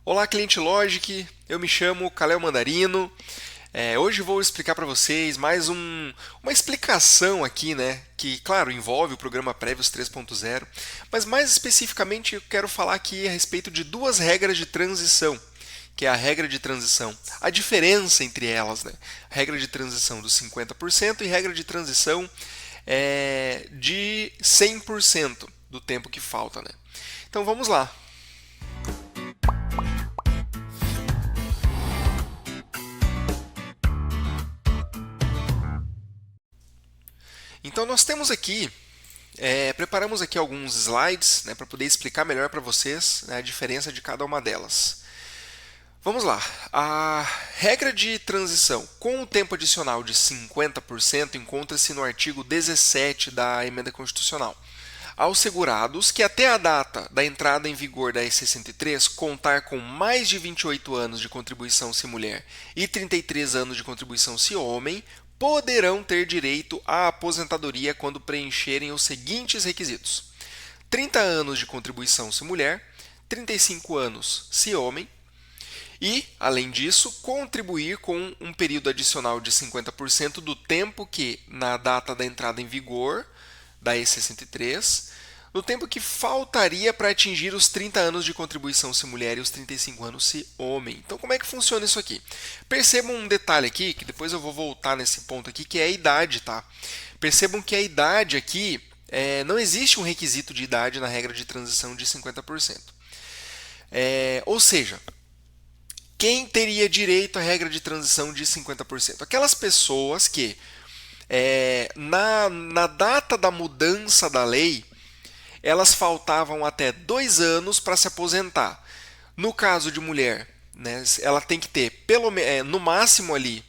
Olá, cliente Logic, eu me chamo Kalel Mandarino. Hoje vou explicar para vocês uma explicação aqui, né? Que, claro, envolve o programa Prévios 3.0, mas mais especificamente eu quero falar aqui a respeito de duas regras de transição, que é a regra de transição, a diferença entre elas, né? A regra de transição dos 50% e regra de transição de 100% do tempo que falta, né? Então vamos lá. Então nós temos aqui, preparamos aqui alguns slides, né, para poder explicar melhor para vocês, né, a diferença de cada uma delas. Vamos lá. A regra de transição com o tempo adicional de 50% encontra-se no artigo 17 da Emenda Constitucional. Aos segurados que até a data da entrada em vigor da E63 contar com mais de 28 anos de contribuição se mulher e 33 anos de contribuição se homem, poderão ter direito à aposentadoria quando preencherem os seguintes requisitos: 30 anos de contribuição se mulher, 35 anos se homem, e, além disso, contribuir com um período adicional de 50% do tempo que, na data da entrada em vigor da E63, no tempo que faltaria para atingir os 30 anos de contribuição se mulher e os 35 anos se homem. Então, como é que funciona isso aqui? Percebam um detalhe aqui, que depois eu vou voltar nesse ponto aqui, que é a idade, tá? Percebam que a idade aqui, não existe um requisito de idade na regra de transição de 50%. Ou seja, quem teria direito à regra de transição de 50%? Aquelas pessoas que, na data da mudança da lei, elas faltavam até 2 anos para se aposentar. No caso de mulher, né, ela tem que ter no máximo ali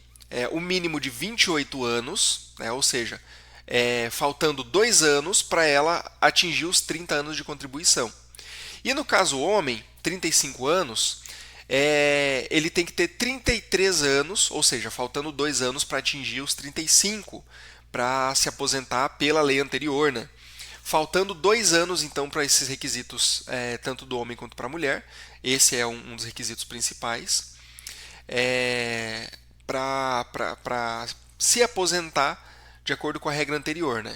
o mínimo de 28 anos, né, ou seja, faltando 2 anos para ela atingir os 30 anos de contribuição. E no caso homem, 35 anos, ele tem que ter 33 anos, ou seja, faltando 2 anos para atingir os 35 para se aposentar pela lei anterior, né? Faltando 2 anos, então, para esses requisitos, tanto do homem quanto para a mulher. Esse é um dos requisitos principais. Para se aposentar de acordo com a regra anterior, né?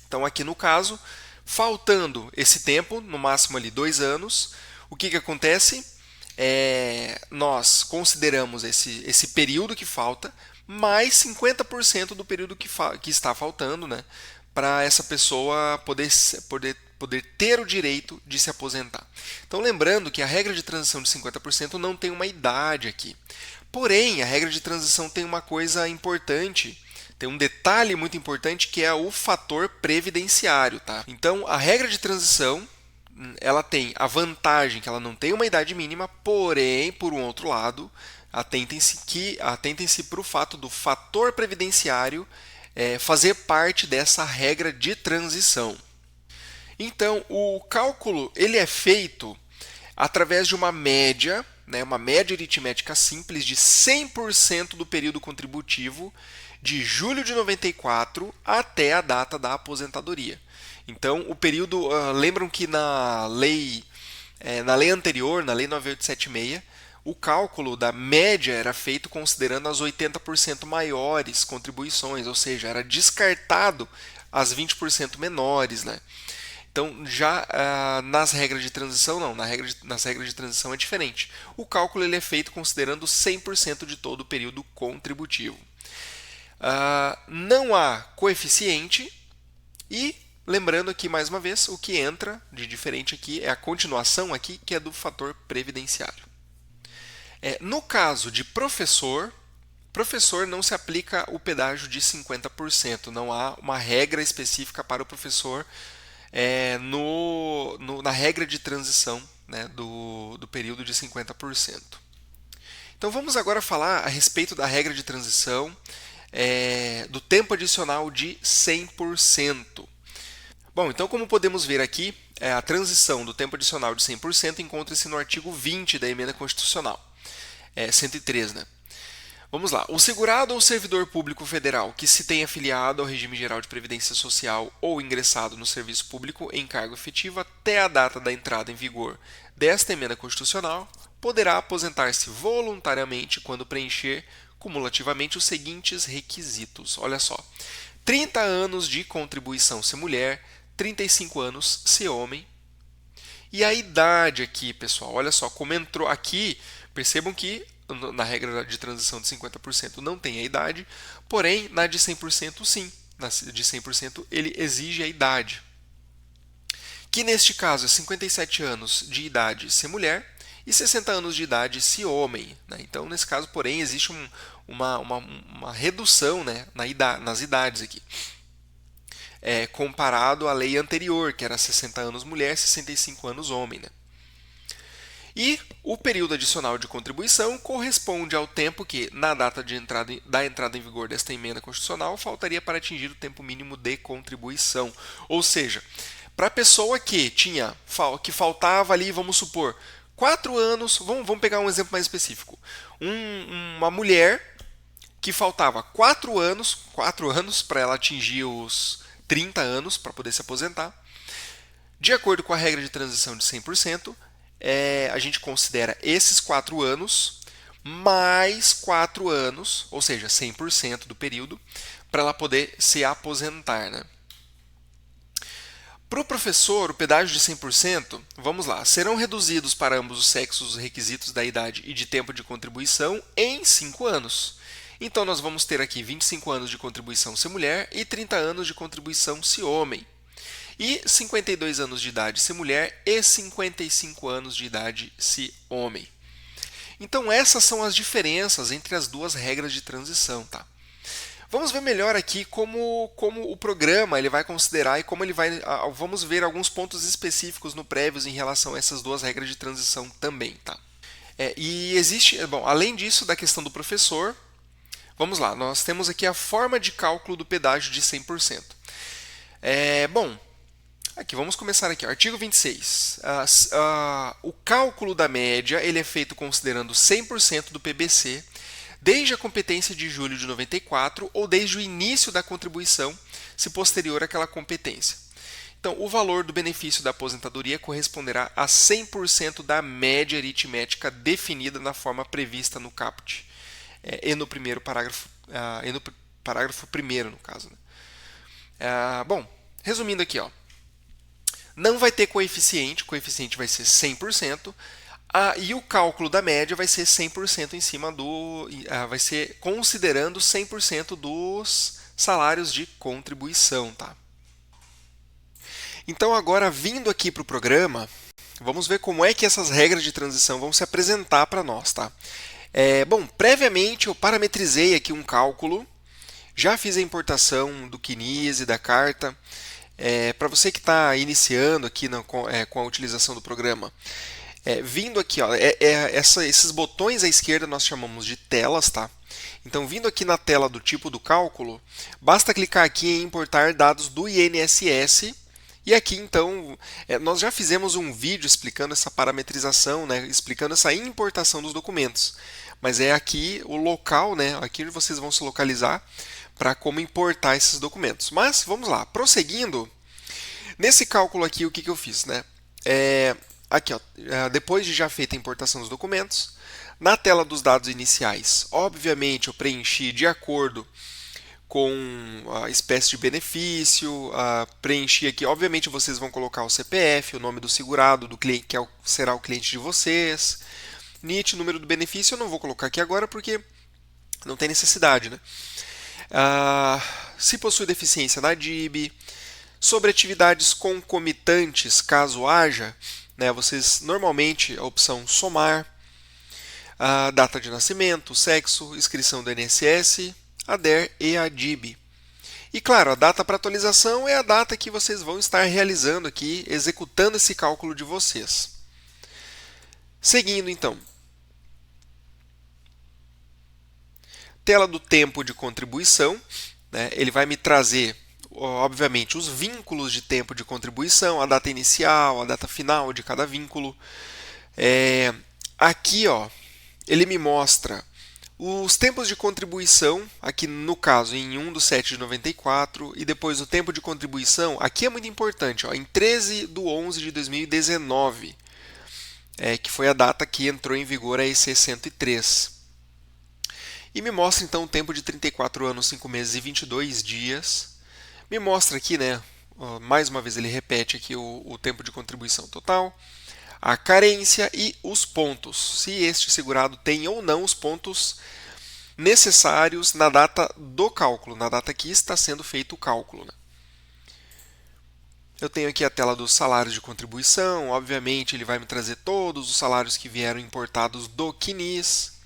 Então, aqui no caso, faltando esse tempo, no máximo ali 2 anos, o que acontece? Nós consideramos esse período que falta mais 50% do período que está faltando, né, para essa pessoa poder ter o direito de se aposentar. Então, lembrando que a regra de transição de 50% não tem uma idade aqui. Porém, a regra de transição tem uma coisa importante, tem um detalhe muito importante que é o fator previdenciário. Tá? Então, a regra de transição ela tem a vantagem que ela não tem uma idade mínima, porém, por um outro lado, atentem-se para o fato do fator previdenciário fazer parte dessa regra de transição. Então, o cálculo ele é feito através de uma média, né, uma média aritmética simples de 100% do período contributivo de julho de 94 até a data da aposentadoria. Então, o período, lembram que na lei anterior, na lei 9876, o cálculo da média era feito considerando as 80% maiores contribuições, ou seja, era descartado as 20% menores, né? Então, já nas regras de transição, não. Nas regras de transição é diferente. O cálculo ele é feito considerando 100% de todo o período contributivo. Não há coeficiente e, lembrando aqui mais uma vez, o que entra de diferente aqui é a continuação aqui, que é do fator previdenciário. No caso de professor não se aplica o pedágio de 50%. Não há uma regra específica para o professor na regra de transição, né, do período de 50%. Então vamos agora falar a respeito da regra de transição do tempo adicional de 100%. Bom, então como podemos ver aqui, a transição do tempo adicional de 100% encontra-se no artigo 20 da Emenda Constitucional, 103, né? Vamos lá. O segurado ou servidor público federal que se tenha afiliado ao regime geral de previdência social ou ingressado no serviço público em cargo efetivo até a data da entrada em vigor desta emenda constitucional poderá aposentar-se voluntariamente quando preencher cumulativamente os seguintes requisitos. Olha só: 30 anos de contribuição se mulher, 35 anos se homem. E a idade aqui, pessoal, olha só como entrou aqui. Percebam que na regra de transição de 50% não tem a idade, porém na de 100% sim. Na de 100% ele exige a idade, que neste caso é 57 anos de idade se mulher e 60 anos de idade se homem, né? Então, nesse caso, porém, existe uma redução, né, nas idades aqui, comparado à lei anterior, que era 60 anos mulher, 65 anos homem, né? E o período adicional de contribuição corresponde ao tempo que, na data da entrada em vigor desta emenda constitucional, faltaria para atingir o tempo mínimo de contribuição. Ou seja, para a pessoa que faltava ali, vamos supor, 4 anos, vamos pegar um exemplo mais específico. Uma mulher que faltava 4 anos para ela atingir os 30 anos para poder se aposentar. De acordo com a regra de transição de 100%, a gente considera esses 4 anos mais 4 anos, ou seja, 100% do período, para ela poder se aposentar, né? Para o professor, o pedágio de 100%, vamos lá, serão reduzidos para ambos os sexos os requisitos da idade e de tempo de contribuição em 5 anos. Então, nós vamos ter aqui 25 anos de contribuição se mulher e 30 anos de contribuição se homem. E 52 anos de idade se mulher e 55 anos de idade se homem. Então, essas são as diferenças entre as duas regras de transição, tá? Vamos ver melhor aqui como o programa ele vai considerar e como ele vai. Vamos ver alguns pontos específicos no Prévios em relação a essas duas regras de transição também, tá? E existe, bom, além disso, da questão do professor, vamos lá, nós temos aqui a forma de cálculo do pedágio de 100%. Bom, aqui vamos começar aqui, artigo 26. O cálculo da média ele é feito considerando 100% do PBC desde a competência de julho de 94 ou desde o início da contribuição, se posterior àquela competência. Então, o valor do benefício da aposentadoria corresponderá a 100% da média aritmética definida na forma prevista no caput e no primeiro parágrafo, no parágrafo primeiro, no caso, né? Bom, resumindo aqui, ó, não vai ter coeficiente, o coeficiente vai ser 100%. E o cálculo da média vai ser 100% em cima vai ser considerando 100% dos salários de contribuição, tá? Então agora vindo aqui para o programa, vamos ver como é que essas regras de transição vão se apresentar para nós, tá? Bom, previamente eu parametrizei aqui um cálculo, já fiz a importação do CNIS e da carta. Para você que está iniciando aqui com a utilização do programa, vindo aqui, ó, esses botões à esquerda nós chamamos de telas, tá? Então, vindo aqui na tela do tipo do cálculo, basta clicar aqui em importar dados do INSS. E aqui, então, nós já fizemos um vídeo explicando essa parametrização, né, explicando essa importação dos documentos. Mas é aqui o local, né, aqui onde vocês vão se localizar para como importar esses documentos. Mas, vamos lá, prosseguindo, nesse cálculo aqui, o que eu fiz, né? Aqui, ó, depois de já feita a importação dos documentos, na tela dos dados iniciais, obviamente eu preenchi de acordo com a espécie de benefício, preenchi aqui, obviamente vocês vão colocar o CPF, o nome do segurado, do cliente, que será o cliente de vocês, NIT, número do benefício, eu não vou colocar aqui agora porque não tem necessidade, né? Se possui deficiência na DIB, sobre atividades concomitantes, caso haja, né, vocês normalmente a opção somar, a data de nascimento, sexo, inscrição do INSS, a DER e a DIB. E claro, a data para atualização é a data que vocês vão estar realizando aqui, executando esse cálculo de vocês. Seguindo então, tela do tempo de contribuição, né, ele vai me trazer obviamente, os vínculos de tempo de contribuição, a data inicial, a data final de cada vínculo. Aqui, ó, ele me mostra os tempos de contribuição, aqui no caso em 1/7 de 94, e depois o tempo de contribuição, aqui é muito importante, ó, em 13/11 de 2019. que foi a data que entrou em vigor a EC 103. E me mostra então o tempo de 34 anos, 5 meses e 22 dias. Me mostra aqui, né, mais uma vez ele repete aqui o tempo de contribuição total, a carência e os pontos, se este segurado tem ou não os pontos necessários na data do cálculo, na data que está sendo feito o cálculo, né? Eu tenho aqui a tela dos salários de contribuição, obviamente ele vai me trazer todos os salários que vieram importados do CNIS.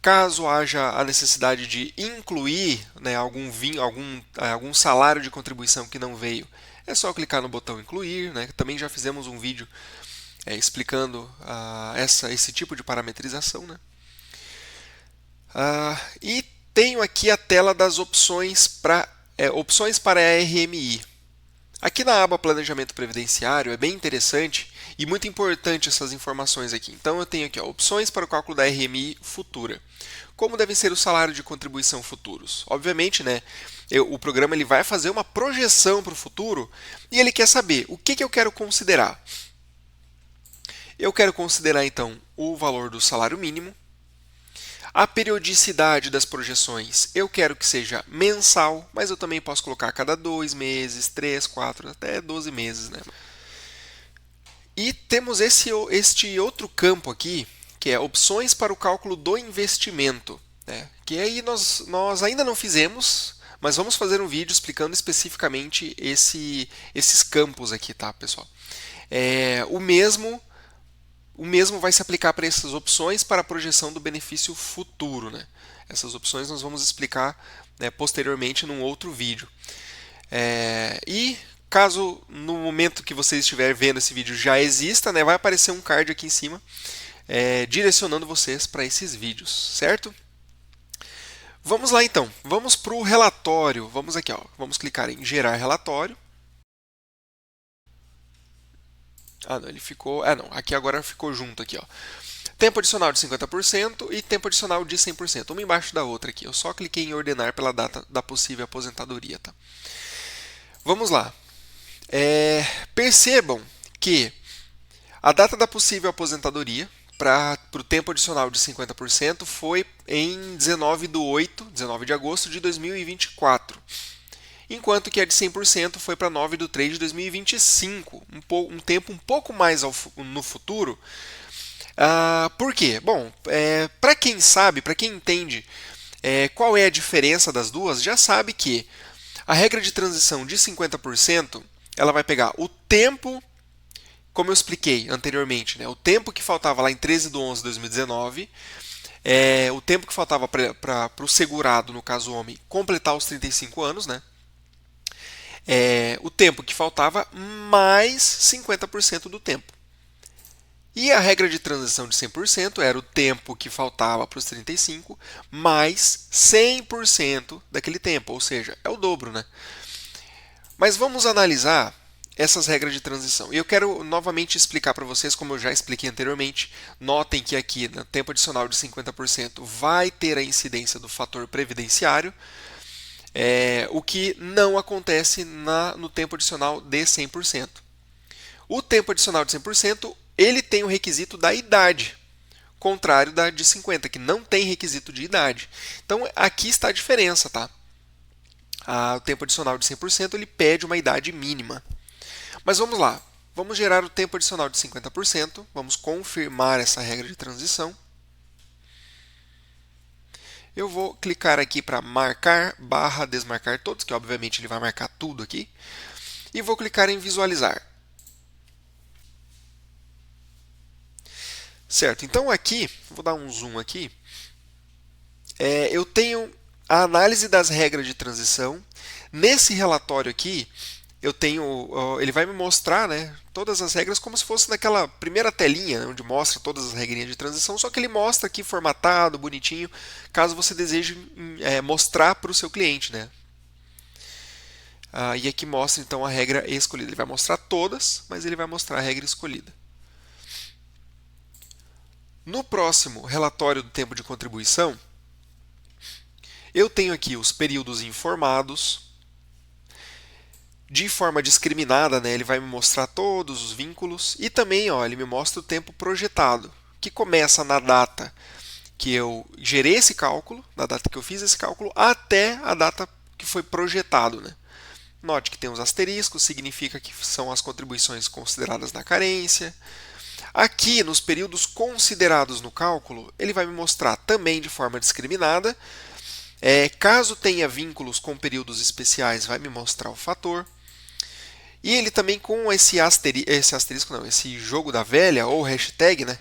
Caso haja a necessidade de incluir, né, algum salário de contribuição que não veio, é só clicar no botão incluir, né? Também já fizemos um vídeo explicando esse tipo de parametrização, né? E tenho aqui a tela das opções para a RMI. Aqui na aba Planejamento Previdenciário é bem interessante e muito importante essas informações aqui. Então eu tenho aqui opções para o cálculo da RMI futura. Como devem ser o salário de contribuição futuros? Obviamente, né, o programa ele vai fazer uma projeção para o futuro e ele quer saber o que eu quero considerar. Eu quero considerar então o valor do salário mínimo. A periodicidade das projeções eu quero que seja mensal, mas eu também posso colocar a cada 2 meses, 3, 4, até 12 meses, né? E temos este outro campo aqui, que é opções para o cálculo do investimento, né? Que aí nós ainda não fizemos, mas vamos fazer um vídeo explicando especificamente esses campos aqui, tá, pessoal? O mesmo vai se aplicar para essas opções para a projeção do benefício futuro, né? Essas opções nós vamos explicar, né, posteriormente num outro vídeo. E caso no momento que você estiver vendo esse vídeo já exista, né, vai aparecer um card aqui em cima direcionando vocês para esses vídeos, certo? Vamos lá então, vamos para o relatório. Vamos aqui, vamos clicar em gerar relatório. Não, ele ficou. Não, aqui agora ficou junto aqui, ó. Tempo adicional de 50% e tempo adicional de 100%, uma embaixo da outra aqui. Eu só cliquei em ordenar pela data da possível aposentadoria, tá? Vamos lá. Percebam que a data da possível aposentadoria para o tempo adicional de 50% foi em 19 de agosto de 2024. Enquanto que a de 100% foi para 9 de 3 de 2025, um tempo um pouco mais no futuro. Por quê? Bom, para quem sabe, para quem entende qual é a diferença das duas, já sabe que a regra de transição de 50%, ela vai pegar o tempo, como eu expliquei anteriormente, né, o tempo que faltava lá em 13 de 11 de 2019, o tempo que faltava para o segurado, no caso o homem, completar os 35 anos, né? O tempo que faltava mais 50% do tempo. E a regra de transição de 100% era o tempo que faltava para os 35 mais 100% daquele tempo, ou seja, é o dobro, né? Mas vamos analisar essas regras de transição. E eu quero novamente explicar para vocês, como eu já expliquei anteriormente. Notem que aqui, no tempo adicional de 50%, vai ter a incidência do fator previdenciário, o que não acontece no tempo adicional de 100%. O tempo adicional de 100%, ele tem o requisito da idade, contrário da de 50%, que não tem requisito de idade. Então, aqui está a diferença, tá? O tempo adicional de 100%, ele pede uma idade mínima. Mas vamos lá, vamos gerar o tempo adicional de 50%, vamos confirmar essa regra de transição. Eu vou clicar aqui para marcar / desmarcar todos, que obviamente ele vai marcar tudo aqui. E vou clicar em visualizar. Certo, então aqui, vou dar um zoom aqui, eu tenho a análise das regras de transição. Nesse relatório aqui, ele vai me mostrar, né, todas as regras como se fosse naquela primeira telinha, né, onde mostra todas as regrinhas de transição, só que ele mostra aqui formatado, bonitinho, caso você deseje mostrar para o seu cliente, né? E aqui mostra então a regra escolhida. Ele vai mostrar todas, mas ele vai mostrar a regra escolhida. No próximo relatório do tempo de contribuição, eu tenho aqui os períodos informados. de forma discriminada, né, ele vai me mostrar todos os vínculos e também ó, ele me mostra o tempo projetado, que começa na data que eu gerei esse cálculo, na data que eu fiz esse cálculo, até a data que foi projetado. Né? Note que tem os asteriscos, significa que são as contribuições consideradas na carência. Aqui, nos períodos considerados no cálculo, ele vai me mostrar também de forma discriminada. Caso tenha vínculos com períodos especiais, vai me mostrar o fator. E ele também com esse asterisco, não, esse jogo da velha, ou hashtag, né?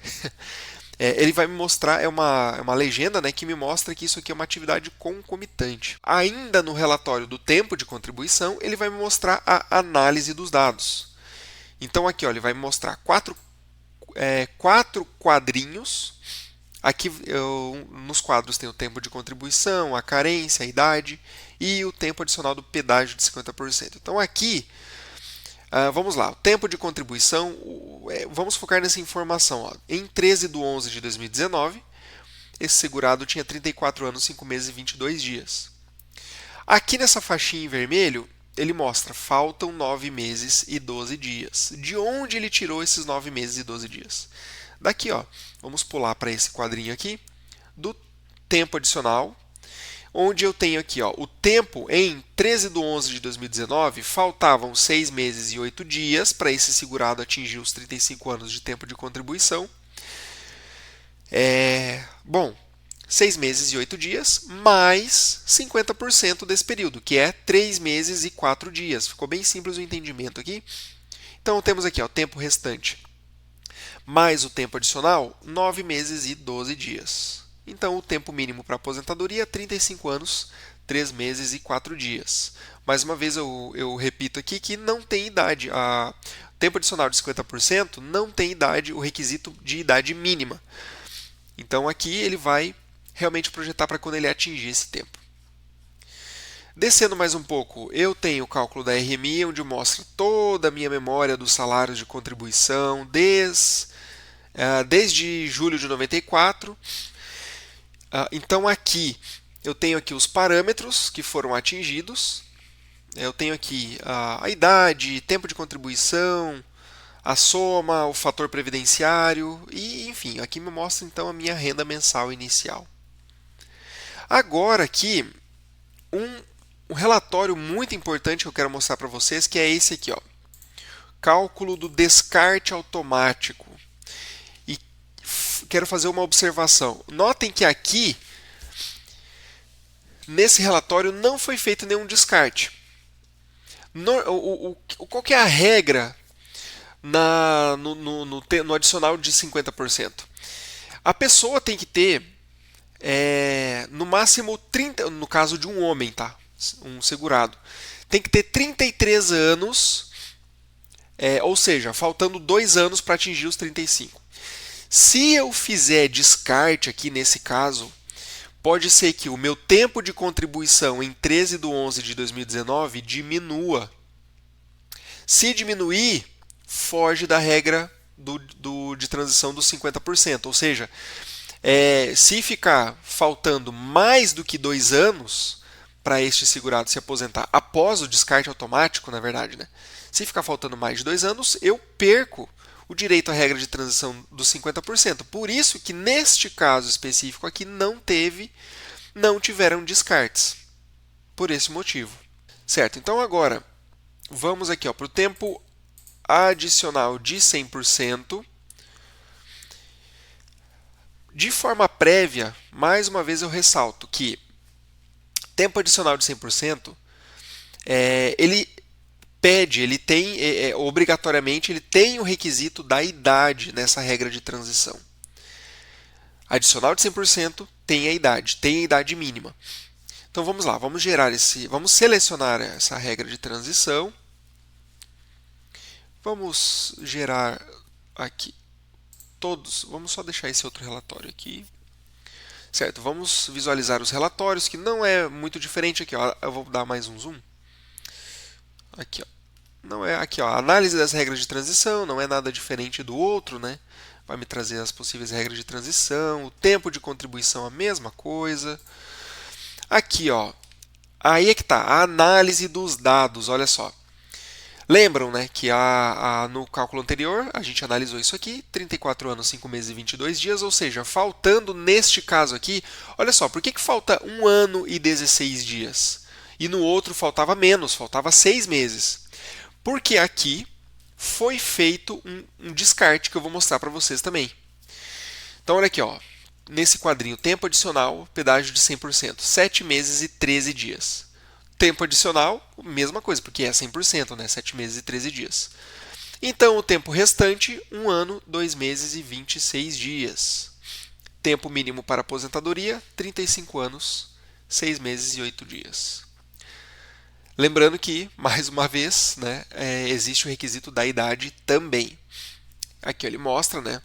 Ele vai me mostrar, é uma legenda, né, que me mostra que isso aqui é uma atividade concomitante. Ainda no relatório do tempo de contribuição, ele vai me mostrar a análise dos dados. Então aqui ó, ele vai me mostrar quatro quadrinhos. Aqui nos quadros tem o tempo de contribuição, a carência, a idade e o tempo adicional do pedágio de 50%. Então aqui, vamos lá, o tempo de contribuição, vamos focar nessa informação. Ó. Em 13/11 de 2019, esse segurado tinha 34 anos, 5 meses e 22 dias. Aqui nessa faixinha em vermelho, ele mostra, faltam 9 meses e 12 dias. De onde ele tirou esses 9 meses e 12 dias? Daqui, ó, vamos pular para esse quadrinho aqui, do tempo adicional, onde eu tenho aqui ó, o tempo em 13/11 de 2019, faltavam 6 meses e 8 dias para esse segurado atingir os 35 anos de tempo de contribuição. Bom, 6 meses e 8 dias, mais 50% desse período, que é 3 meses e 4 dias. Ficou bem simples o entendimento aqui. Então, temos aqui ó, o tempo restante mais o tempo adicional, 9 meses e 12 dias. Então, o tempo mínimo para aposentadoria é 35 anos, 3 meses e 4 dias. Mais uma vez, eu repito aqui que não tem idade. O tempo adicional de 50% não tem idade, o requisito de idade mínima. Então, aqui ele vai realmente projetar para quando ele atingir esse tempo. Descendo mais um pouco, eu tenho o cálculo da RMI, onde mostra toda a minha memória dos salários de contribuição desde julho de 94. Então aqui eu tenho aqui os parâmetros que foram atingidos. Eu tenho aqui a idade, tempo de contribuição, a soma, o fator previdenciário e, enfim, aqui me mostra então a minha renda mensal inicial. Agora aqui, um relatório muito importante que eu quero mostrar para vocês, que é esse aqui, ó. Cálculo do descarte automático. E quero fazer uma observação. Notem que aqui, nesse relatório, não foi feito nenhum descarte. Qual que é a regra no adicional de 50%? A pessoa tem que ter, no máximo 30, no caso de um homem, tá? Um segurado, tem que ter 33 anos, ou seja, faltando 2 anos para atingir os 35. Se eu fizer descarte aqui nesse caso, pode ser que o meu tempo de contribuição em 13/11 de 2019 diminua. Se diminuir, foge da regra de transição dos 50%. Ou seja, se ficar faltando mais do que 2 anos para este segurado se aposentar após o descarte automático, na verdade, né? Se ficar faltando mais de 2 anos, eu perco o direito à regra de transição dos 50%. Por isso que neste caso específico aqui não tiveram descartes. Por esse motivo. Certo, então agora vamos aqui para o tempo adicional de 100%. De forma prévia, mais uma vez eu ressalto que tempo adicional de 100%, ele tem, obrigatoriamente, ele tem o requisito da idade nessa regra de transição. Adicional de 100% tem a idade mínima. Então vamos lá, vamos selecionar essa regra de transição. Vamos gerar aqui todos, vamos só deixar esse outro relatório aqui. Certo, vamos visualizar os relatórios, que não é muito diferente aqui, ó. Eu vou dar mais um zoom. Aqui, ó. Não é aqui, ó, a análise das regras de transição, não é nada diferente do outro, né? Vai me trazer as possíveis regras de transição, o tempo de contribuição a mesma coisa. Aqui, ó. Aí é que tá, a análise dos dados, olha só. Lembram, né, que no cálculo anterior a gente analisou isso aqui, 34 anos, 5 meses e 22 dias, ou seja, faltando neste caso aqui, olha só, por que falta 1 ano e 16 dias? E no outro faltava menos, faltava 6 meses. Porque aqui foi feito um descarte que eu vou mostrar para vocês também. Então olha aqui, ó, nesse quadrinho, tempo adicional, pedágio de 100%, 7 meses e 13 dias. Tempo adicional, mesma coisa, porque é 100%, né? 7 meses e 13 dias. Então, o tempo restante, 1 ano, 2 meses e 26 dias. Tempo mínimo para aposentadoria, 35 anos, 6 meses e 8 dias. Lembrando que, mais uma vez, né, existe o requisito da idade também. Aqui ele mostra, né,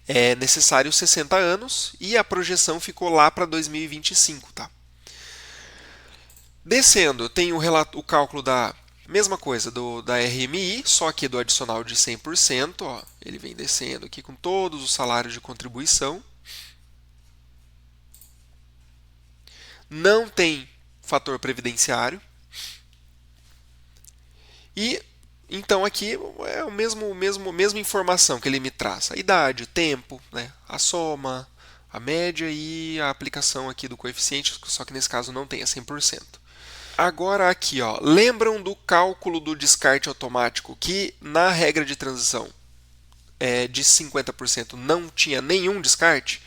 é necessário 60 anos e a projeção ficou lá para 2025, tá? Descendo, tem o cálculo da mesma coisa da RMI, só que do adicional de 100%. Ó, ele vem descendo aqui com todos os salários de contribuição. Não tem fator previdenciário. E então aqui é a mesma informação que ele me traz. A idade, o tempo, né, a soma, a média e a aplicação aqui do coeficiente, só que nesse caso não tem a 100%. Agora aqui, ó, lembram do cálculo do descarte automático que na regra de transição de 50% não tinha nenhum descarte?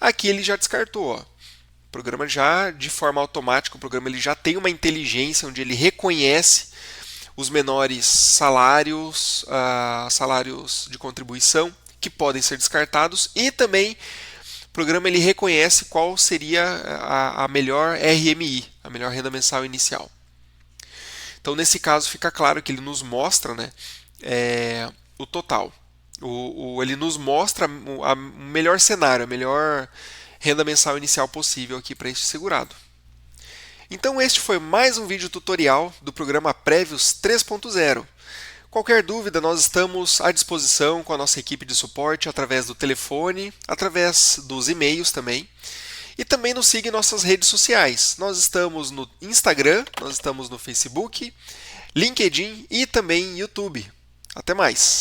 Aqui ele já descartou. Ó. O programa já, de forma automática, o programa ele já tem uma inteligência onde ele reconhece os menores salários, salários de contribuição que podem ser descartados e também o programa ele reconhece qual seria a melhor RMI, a melhor renda mensal inicial. Então, nesse caso, fica claro que ele nos mostra, né, o total. Ele nos mostra o melhor cenário, a melhor renda mensal inicial possível aqui para este segurado. Então, este foi mais um vídeo tutorial do programa Prévios 3.0. Qualquer dúvida, nós estamos à disposição com a nossa equipe de suporte através do telefone, através dos e-mails também. E também nos siga em nossas redes sociais. Nós estamos no Instagram, nós estamos no Facebook, LinkedIn e também YouTube. Até mais!